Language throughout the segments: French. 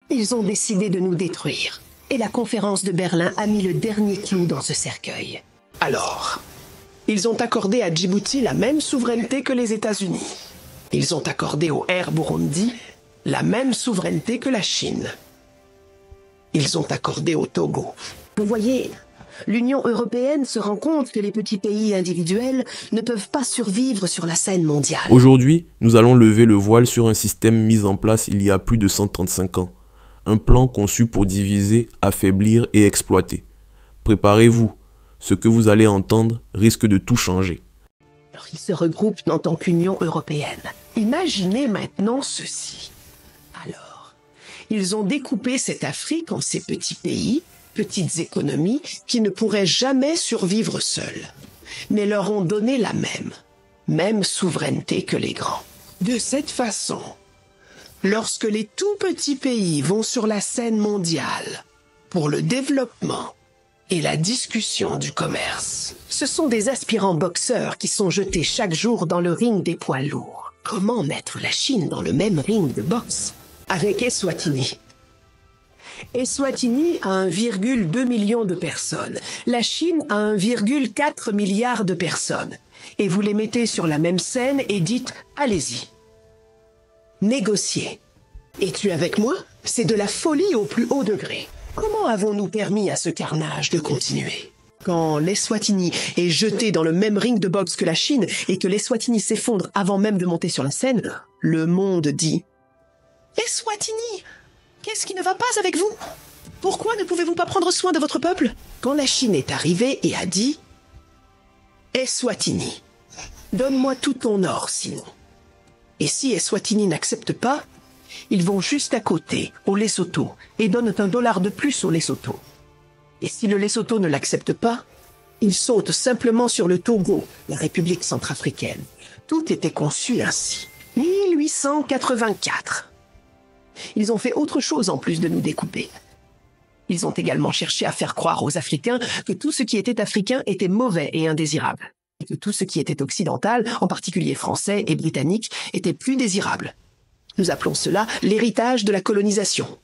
Ils ont décidé de nous détruire. Et la conférence de Berlin a mis le dernier clou dans ce cercueil. Alors, ils ont accordé à Djibouti la même souveraineté que les États-Unis. Ils ont accordé au Air Burundi la même souveraineté que la Chine. Ils ont accordé au Togo. Vous voyez, l'Union européenne se rend compte que les petits pays individuels ne peuvent pas survivre sur la scène mondiale. Aujourd'hui, nous allons lever le voile sur un système mis en place il y a plus de 135 ans. Un plan conçu pour diviser, affaiblir et exploiter. Préparez-vous, ce que vous allez entendre risque de tout changer. Alors, ils se regroupent en tant qu'Union européenne. Imaginez maintenant ceci. Alors, ils ont découpé cette Afrique en ces petits pays, petites économies, qui ne pourraient jamais survivre seuls, mais leur ont donné la même souveraineté que les grands. De cette façon, lorsque les tout petits pays vont sur la scène mondiale pour le développement et la discussion du commerce, ce sont des aspirants boxeurs qui sont jetés chaque jour dans le ring des poids lourds. Comment mettre la Chine dans le même ring de boxe avec Eswatini? Eswatini a 1,2 million de personnes. La Chine a 1,4 milliard de personnes. Et vous les mettez sur la même scène et dites « Allez-y ». Négocier. Es-tu avec moi? C'est de la folie au plus haut degré. Comment avons-nous permis à ce carnage de continuer? Quand l'Eswatini est jeté dans le même ring de boxe que la Chine et que l'Eswatini s'effondre avant même de monter sur la scène, le monde dit « Eswatini, qu'est-ce qui ne va pas avec vous? Pourquoi ne pouvez-vous pas prendre soin de votre peuple ?» Quand la Chine est arrivée et a dit « Eswatini, donne-moi tout ton or sinon. » Et si Eswatini n'accepte pas, ils vont juste à côté, au Lesotho, et donnent $1 de plus au Lesotho. Et si le Lesotho ne l'accepte pas, ils sautent simplement sur le Togo, la République centrafricaine. Tout était conçu ainsi. 1884. Ils ont fait autre chose en plus de nous découper. Ils ont également cherché à faire croire aux Africains que tout ce qui était africain était mauvais et indésirable. Et que tout ce qui était occidental, en particulier français et britannique, était plus désirable. Nous appelons cela l'héritage de la colonisation.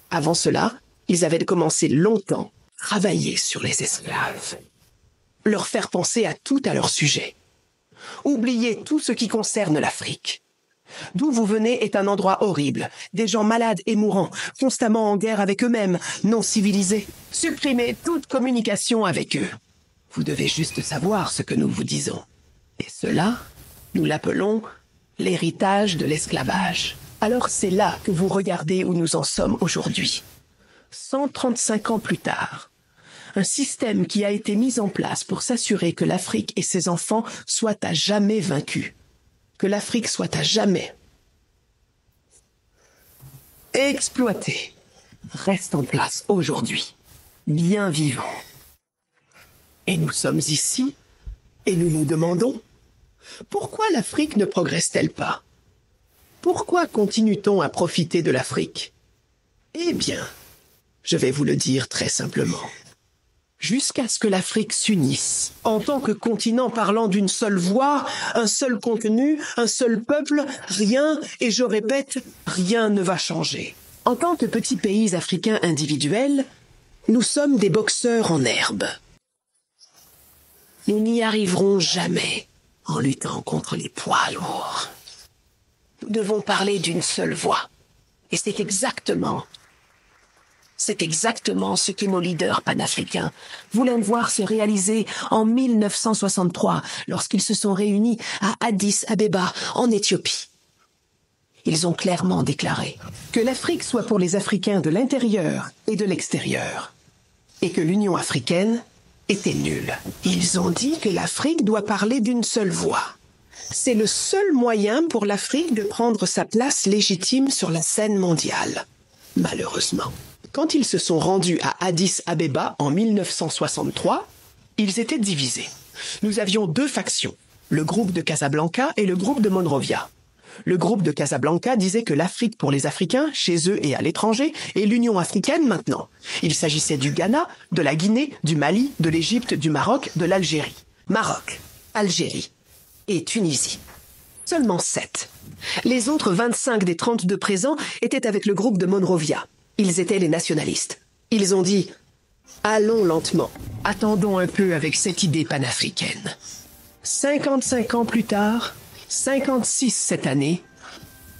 Avant cela, ils avaient commencé longtemps à travailler sur les esclaves. Leur faire penser à tout à leur sujet. Oublier tout ce qui concerne l'Afrique. D'où vous venez est un endroit horrible, des gens malades et mourants, constamment en guerre avec eux-mêmes, non civilisés. Supprimez toute communication avec eux. Vous devez juste savoir ce que nous vous disons. Et cela, nous l'appelons l'héritage de l'esclavage. Alors c'est là que vous regardez où nous en sommes aujourd'hui. 135 ans plus tard, un système qui a été mis en place pour s'assurer que l'Afrique et ses enfants soient à jamais vaincus. Que l'Afrique soit à jamais exploitée, reste en place aujourd'hui, bien vivant. Et nous sommes ici, et nous nous demandons, pourquoi l'Afrique ne progresse-t-elle pas? Pourquoi continue-t-on à profiter de l'Afrique? Eh bien, je vais vous le dire très simplement. Jusqu'à ce que l'Afrique s'unisse, en tant que continent parlant d'une seule voix, un seul contenu, un seul peuple, rien, et je répète, rien ne va changer. En tant que petits pays africains individuels, nous sommes des boxeurs en herbe. Nous n'y arriverons jamais en luttant contre les poids lourds. Nous devons parler d'une seule voix. Et c'est exactement ce que nos leaders panafricains voulaient voir se réaliser en 1963, lorsqu'ils se sont réunis à Addis Abeba, en Éthiopie. Ils ont clairement déclaré que l'Afrique soit pour les Africains de l'intérieur et de l'extérieur, et que l'Union africaine était nulle. Ils ont dit que l'Afrique doit parler d'une seule voix. C'est le seul moyen pour l'Afrique de prendre sa place légitime sur la scène mondiale. Malheureusement, quand ils se sont rendus à Addis Abeba en 1963, ils étaient divisés. Nous avions deux factions, le groupe de Casablanca et le groupe de Monrovia. Le groupe de Casablanca disait que l'Afrique pour les Africains, chez eux et à l'étranger, et l'Union africaine maintenant. Il s'agissait du Ghana, de la Guinée, du Mali, de l'Égypte, du Maroc, de l'Algérie. Maroc, Algérie et Tunisie. Seulement 7. Les autres 25 des 32 présents étaient avec le groupe de Monrovia. Ils étaient les nationalistes. Ils ont dit « Allons lentement, attendons un peu avec cette idée panafricaine. » 55 ans plus tard, 56 cette année,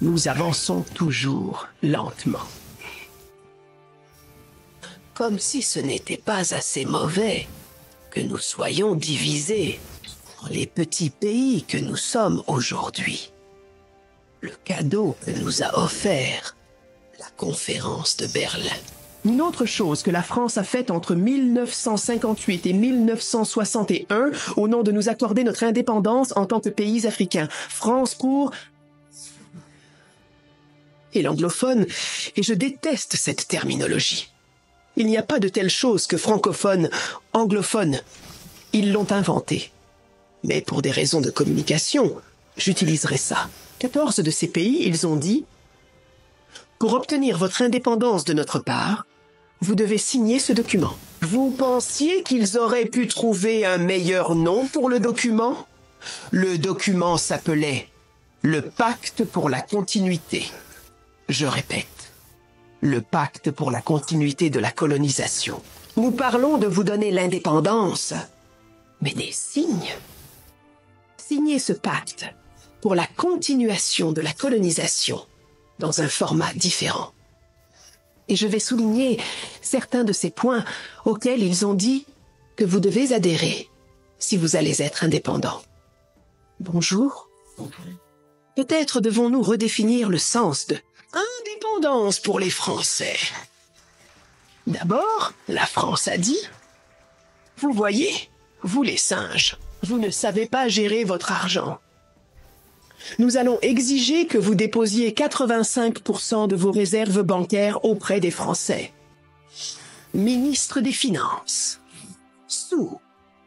nous avançons toujours lentement. Comme si ce n'était pas assez mauvais que nous soyons divisés en les petits pays que nous sommes aujourd'hui. Le cadeau que nous a offert la conférence de Berlin. Une autre chose que la France a faite entre 1958 et 1961 au nom de nous accorder notre indépendance en tant que pays africains. France pour... et l'anglophone, et je déteste cette terminologie. Il n'y a pas de telle chose que francophone, anglophone. Ils l'ont inventé. Mais pour des raisons de communication, j'utiliserai ça. 14 de ces pays, ils ont dit « Pour obtenir votre indépendance de notre part, vous devez signer ce document. » Vous pensiez qu'ils auraient pu trouver un meilleur nom pour le document? Le document s'appelait « Le pacte pour la continuité ». Je répète, le pacte pour la continuité de la colonisation. Nous parlons de vous donner l'indépendance, mais des signes. Signez ce pacte pour la continuation de la colonisation dans un format différent. Et je vais souligner certains de ces points auxquels ils ont dit que vous devez adhérer si vous allez être indépendant. Bonjour. Peut-être devons-nous redéfinir le sens de indépendance pour les Français. D'abord, la France a dit « Vous voyez, vous les singes, vous ne savez pas gérer votre argent. Nous allons exiger que vous déposiez 85% de vos réserves bancaires auprès des Français. » Ministre des Finances.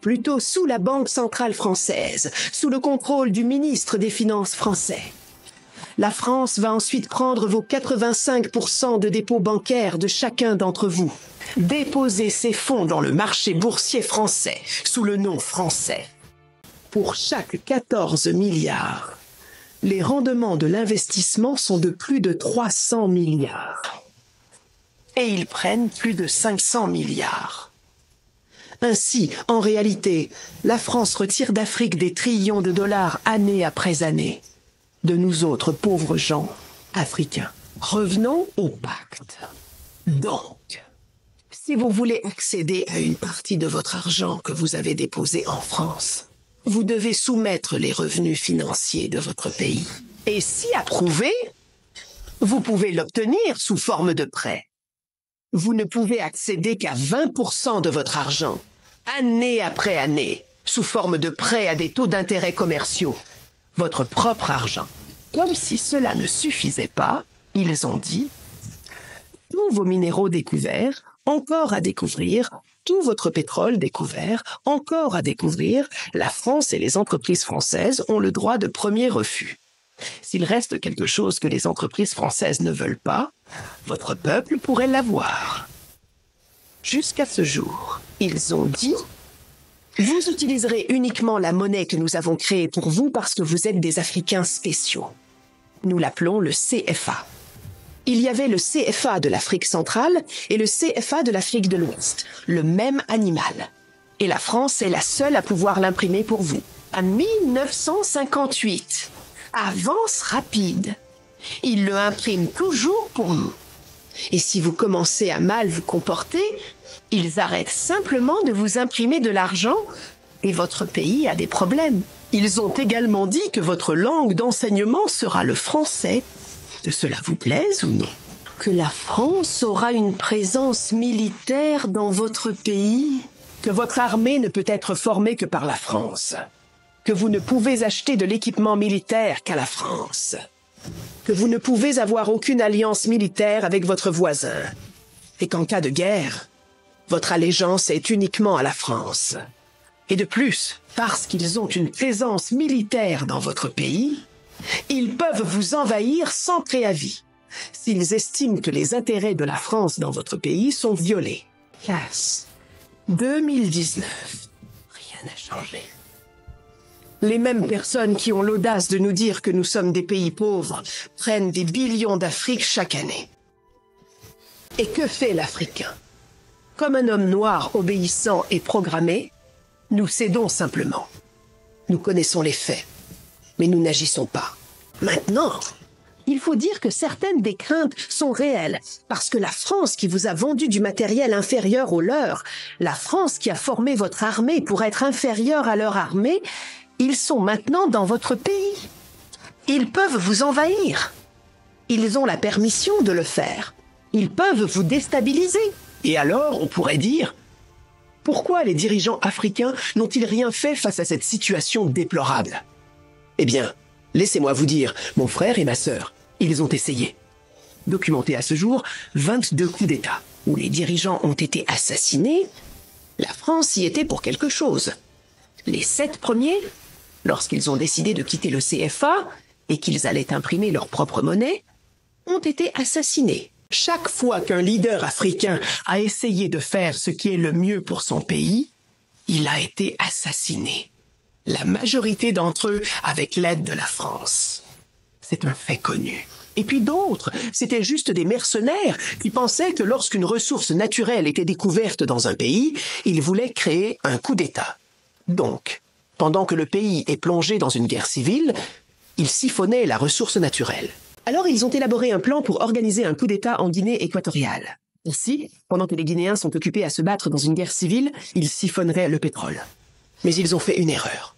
Plutôt sous la Banque centrale française, sous le contrôle du ministre des Finances français. La France va ensuite prendre vos 85% de dépôts bancaires de chacun d'entre vous. Déposer ces fonds dans le marché boursier français, sous le nom français. Pour chaque 14 milliards, les rendements de l'investissement sont de plus de 300 milliards. Et ils prennent plus de 500 milliards. Ainsi, en réalité, la France retire d'Afrique des trillions de dollars année après année. De nous autres pauvres gens africains. Revenons au pacte. Donc, si vous voulez accéder à une partie de votre argent que vous avez déposé en France, vous devez soumettre les revenus financiers de votre pays. Et si approuvé, vous pouvez l'obtenir sous forme de prêt. Vous ne pouvez accéder qu'à 20% de votre argent, année après année, sous forme de prêt à des taux d'intérêt commerciaux. Votre propre argent. Comme si cela ne suffisait pas, ils ont dit « Tous vos minéraux découverts, encore à découvrir, tout votre pétrole découvert, encore à découvrir, la France et les entreprises françaises ont le droit de premier refus. S'il reste quelque chose que les entreprises françaises ne veulent pas, votre peuple pourrait l'avoir. » Jusqu'à ce jour, ils ont dit « Vous utiliserez uniquement la monnaie que nous avons créée pour vous parce que vous êtes des Africains spéciaux. » Nous l'appelons le CFA. Il y avait le CFA de l'Afrique centrale et le CFA de l'Afrique de l'Ouest, le même animal. Et la France est la seule à pouvoir l'imprimer pour vous. En 1958, avance rapide. Il le imprime toujours pour nous. Et si vous commencez à mal vous comporter, ils arrêtent simplement de vous imprimer de l'argent et votre pays a des problèmes. Ils ont également dit que votre langue d'enseignement sera le français. Que cela vous plaise ou non? Que la France aura une présence militaire dans votre pays? Que votre armée ne peut être formée que par la France? Que vous ne pouvez acheter de l'équipement militaire qu'à la France? Que vous ne pouvez avoir aucune alliance militaire avec votre voisin? Et qu'en cas de guerre, votre allégeance est uniquement à la France? Et de plus, parce qu'ils ont une présence militaire dans votre pays, ils peuvent vous envahir sans préavis, s'ils estiment que les intérêts de la France dans votre pays sont violés. Classe 2019. Rien n'a changé. Les mêmes personnes qui ont l'audace de nous dire que nous sommes des pays pauvres prennent des billions d'Afrique chaque année. Et que fait l'Africain? Comme un homme noir obéissant et programmé, nous cédons simplement. Nous connaissons les faits, mais nous n'agissons pas. Maintenant, il faut dire que certaines des craintes sont réelles, parce que la France qui vous a vendu du matériel inférieur au leur, la France qui a formé votre armée pour être inférieure à leur armée, ils sont maintenant dans votre pays. Ils peuvent vous envahir. Ils ont la permission de le faire. Ils peuvent vous déstabiliser. Et alors, on pourrait dire, pourquoi les dirigeants africains n'ont-ils rien fait face à cette situation déplorable? Eh bien, laissez-moi vous dire, mon frère et ma sœur, ils ont essayé. Documenté à ce jour, 22 coups d'État, où les dirigeants ont été assassinés. La France y était pour quelque chose. Les 7 premiers, lorsqu'ils ont décidé de quitter le CFA et qu'ils allaient imprimer leur propre monnaie, ont été assassinés. Chaque fois qu'un leader africain a essayé de faire ce qui est le mieux pour son pays, il a été assassiné. La majorité d'entre eux avec l'aide de la France. C'est un fait connu. Et puis d'autres, c'était juste des mercenaires qui pensaient que lorsqu'une ressource naturelle était découverte dans un pays, ils voulaient créer un coup d'État. Donc, pendant que le pays est plongé dans une guerre civile, ils siphonnaient la ressource naturelle. Alors ils ont élaboré un plan pour organiser un coup d'État en Guinée équatoriale. Ainsi, pendant que les Guinéens sont occupés à se battre dans une guerre civile, ils siphonneraient le pétrole. Mais ils ont fait une erreur.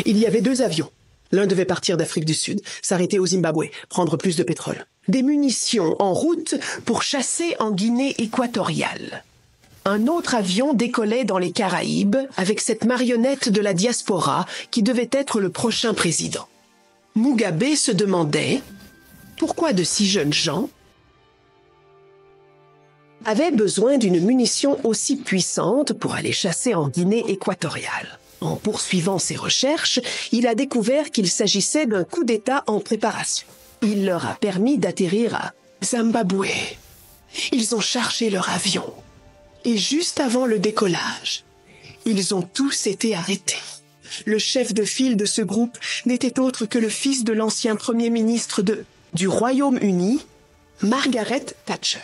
Il y avait 2 avions. L'un devait partir d'Afrique du Sud, s'arrêter au Zimbabwe, prendre plus de pétrole. Des munitions en route pour chasser en Guinée équatoriale. Un autre avion décollait dans les Caraïbes avec cette marionnette de la diaspora qui devait être le prochain président. Mugabe se demandait pourquoi de si jeunes gens avaient besoin d'une munition aussi puissante pour aller chasser en Guinée équatoriale. En poursuivant ses recherches, il a découvert qu'il s'agissait d'un coup d'État en préparation. Il leur a permis d'atterrir à Zimbabwe. Ils ont chargé leur avion. Et juste avant le décollage, ils ont tous été arrêtés. Le chef de file de ce groupe n'était autre que le fils de l'ancien premier ministre du Royaume-Uni, Margaret Thatcher.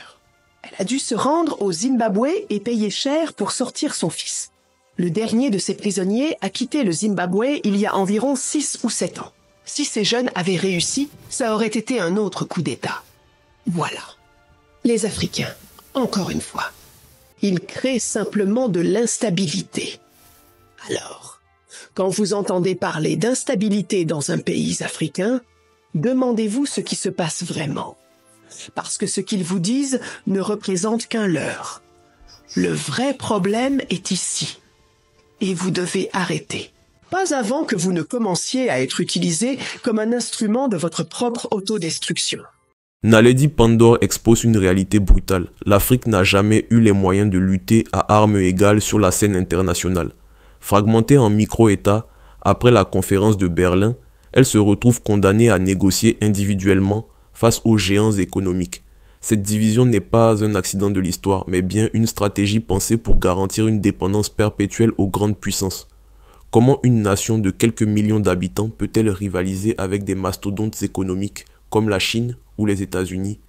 Elle a dû se rendre au Zimbabwe et payer cher pour sortir son fils. Le dernier de ces prisonniers a quitté le Zimbabwe il y a environ 6 ou 7 ans. Si ces jeunes avaient réussi, ça aurait été un autre coup d'État. Voilà. Les Africains, encore une fois, ils créent simplement de l'instabilité. Alors, quand vous entendez parler d'instabilité dans un pays africain, demandez-vous ce qui se passe vraiment. Parce que ce qu'ils vous disent ne représente qu'un leurre. Le vrai problème est ici. Et vous devez arrêter. Pas avant que vous ne commenciez à être utilisé comme un instrument de votre propre autodestruction. Naledi Pandor expose une réalité brutale. L'Afrique n'a jamais eu les moyens de lutter à armes égales sur la scène internationale. Fragmentée en micro-États, après la conférence de Berlin, elle se retrouve condamnée à négocier individuellement face aux géants économiques. Cette division n'est pas un accident de l'histoire, mais bien une stratégie pensée pour garantir une dépendance perpétuelle aux grandes puissances. Comment une nation de quelques millions d'habitants peut-elle rivaliser avec des mastodontes économiques comme la Chine ou les États-Unis?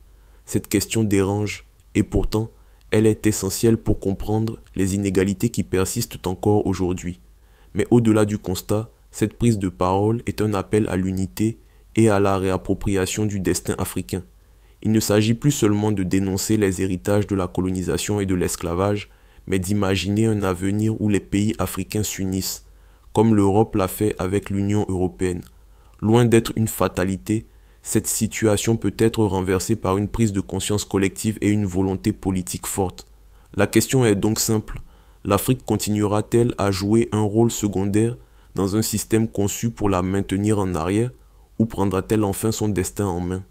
Cette question dérange, et pourtant, elle est essentielle pour comprendre les inégalités qui persistent encore aujourd'hui. Mais au-delà du constat, cette prise de parole est un appel à l'unité et à la réappropriation du destin africain. Il ne s'agit plus seulement de dénoncer les héritages de la colonisation et de l'esclavage, mais d'imaginer un avenir où les pays africains s'unissent, comme l'Europe l'a fait avec l'Union européenne. Loin d'être une fatalité, cette situation peut être renversée par une prise de conscience collective et une volonté politique forte. La question est donc simple. L'Afrique continuera-t-elle à jouer un rôle secondaire dans un système conçu pour la maintenir en arrière, ou prendra-t-elle enfin son destin en main?